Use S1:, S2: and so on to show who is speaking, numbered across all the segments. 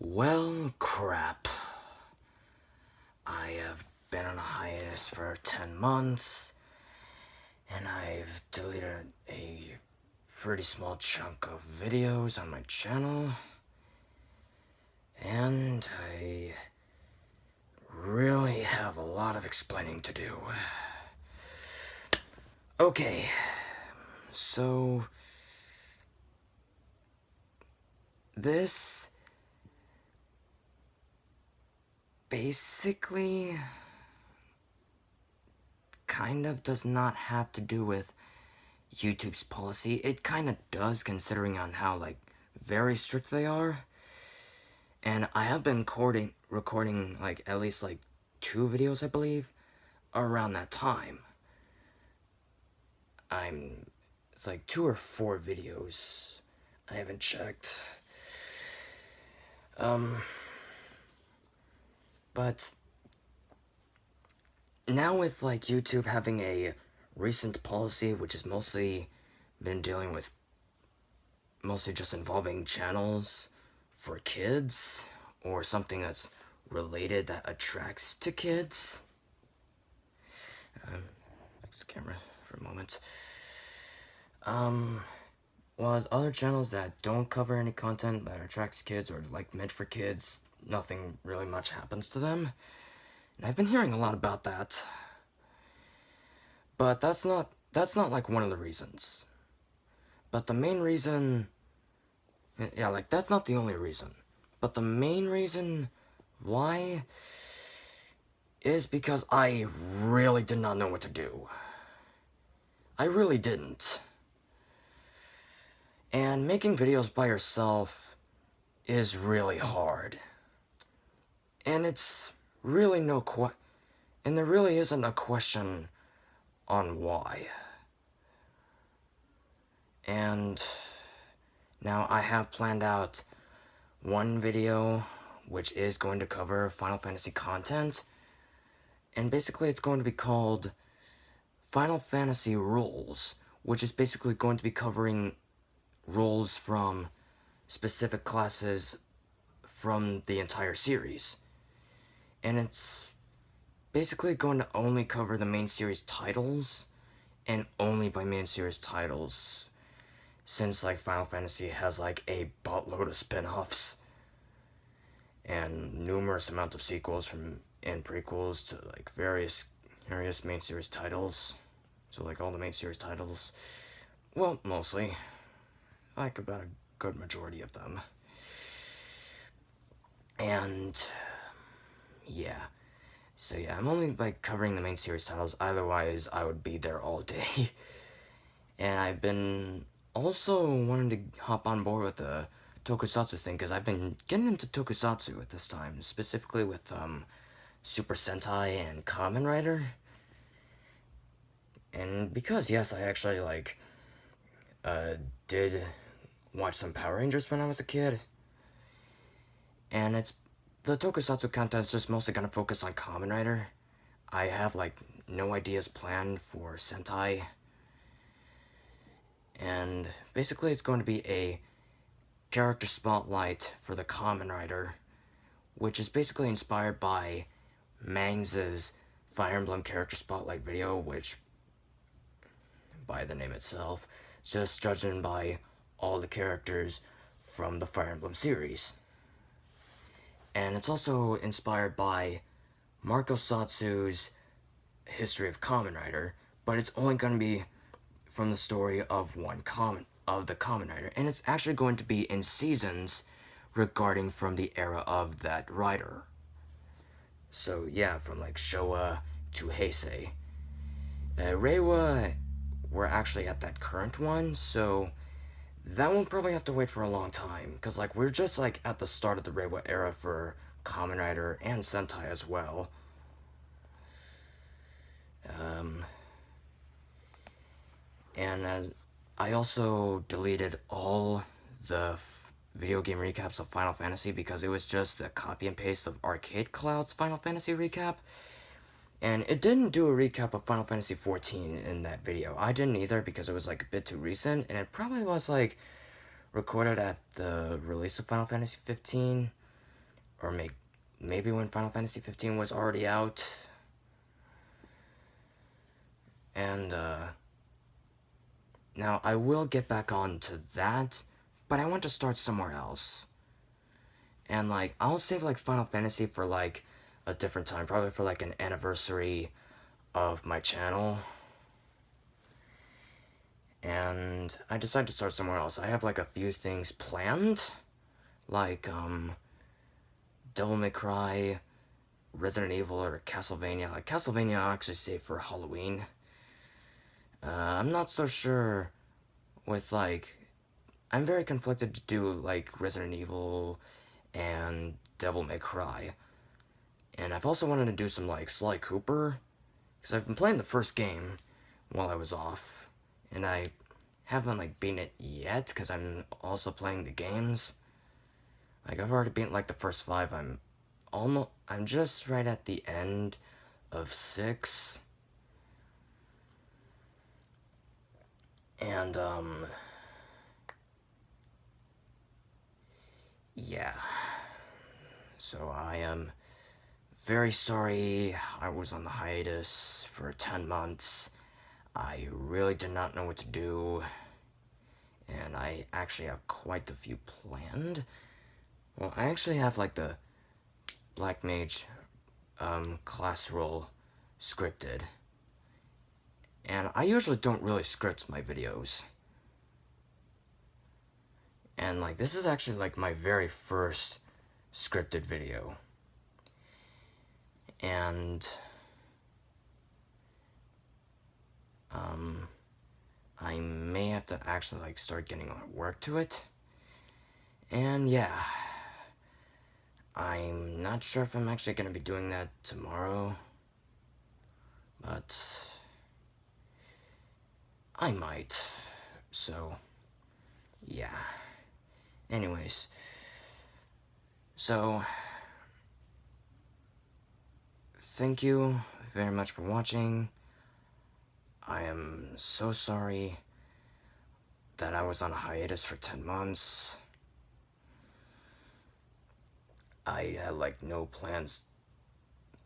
S1: Well, crap. I have been on a hiatus for 10 months, and I've deleted a pretty small chunk of videos on my channel, and I really have a lot of explaining to do. Okay, so this basically kind of does not have to do with YouTube's policy. It kind of does, considering on how, very strict they are. And I have been recording at least 2 videos, I believe, around that time. It's 2 or 4 videos. I haven't checked. But now with YouTube having a recent policy, which has mostly been dealing with mostly just involving channels for kids or something that's related that attracts to kids. Fix the camera for a moment. Whereas other channels that don't cover any content that attracts kids or meant for kids, nothing really much happens to them. And I've been hearing a lot about that. But that's not one of the reasons. But the main reason, yeah, that's not the only reason. But the main reason why is because I really did not know what to do. I really didn't. And making videos by yourself is really hard. And it's really and there really isn't a question on why. And now I have planned out one video which is going to cover Final Fantasy content, and basically it's going to be called Final Fantasy Rules, which is basically going to be covering rules from specific classes from the entire series. And it's basically going to only cover the main series titles, and only by main series titles, since Final Fantasy has a buttload of spin-offs and numerous amounts of sequels and prequels to various main series titles. So all the main series titles, well, mostly, about a good majority of them. And yeah, so yeah, I'm only covering the main series titles, otherwise I would be there all day. And I've been also wanting to hop on board with the tokusatsu thing, because I've been getting into tokusatsu at this time, specifically with Super Sentai and Kamen Rider. And because, yes, I actually did watch some Power Rangers when I was a kid, and the tokusatsu content's just mostly gonna focus on Kamen Rider. I have no ideas planned for Sentai, and basically it's going to be a character spotlight for the Kamen Rider, which is basically inspired by Mangs' Fire Emblem character spotlight video, which, by the name itself, just judging by all the characters from the Fire Emblem series. And it's also inspired by Marco Satsu's History of Kamen Rider, but it's only going to be from the story of the Kamen Rider, and it's actually going to be in seasons regarding from the era of that rider. So yeah, from Showa to Heisei. Reiwa, we're actually at that current one, so that won't probably have to wait for a long time, because we're just at the start of the Reiwa era for Kamen Rider and Sentai as well. And I also deleted all the video game recaps of Final Fantasy, because it was just a copy and paste of Arcade Cloud's Final Fantasy recap. And it didn't do a recap of Final Fantasy XIV in that video. I didn't either, because it was a bit too recent, and it probably was recorded at the release of Final Fantasy XV. or maybe when Final Fantasy 15 was already out. And now I will get back on to that, but I want to start somewhere else. And like I'll save like Final Fantasy for like a different time, probably for like an anniversary of my channel. And I decided to start somewhere else. I have like a few things planned, like Devil May Cry, Resident Evil, or Castlevania. Like Castlevania I'll actually save for Halloween. I'm not so sure with like, I'm very conflicted to do like Resident Evil and Devil May Cry. And I've also wanted to do some like Sly Cooper, because I've been playing the first game while I was off, and I haven't like beaten it yet because I'm also playing the games. Like I've already beaten like the first 5. I'm just right at the end of 6. And yeah. So I am very sorry I was on the hiatus for 10 months. I really did not know what to do, and I actually have quite a few planned. Well, I actually have like the Black Mage class role scripted, and I usually don't really script my videos. And like this is actually like my very first scripted video. And I may have to actually like start getting work to it. And yeah, I'm not sure if I'm actually going to be doing that tomorrow, but I might. So yeah. Anyways, so thank you very much for watching. I am so sorry that I was on a hiatus for 10 months. I had like no plans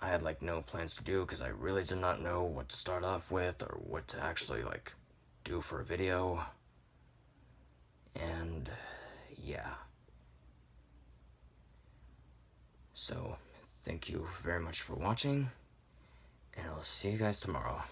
S1: to do, because I really did not know what to start off with or what to actually like do for a video. And yeah. So thank you very much for watching, and I'll see you guys tomorrow.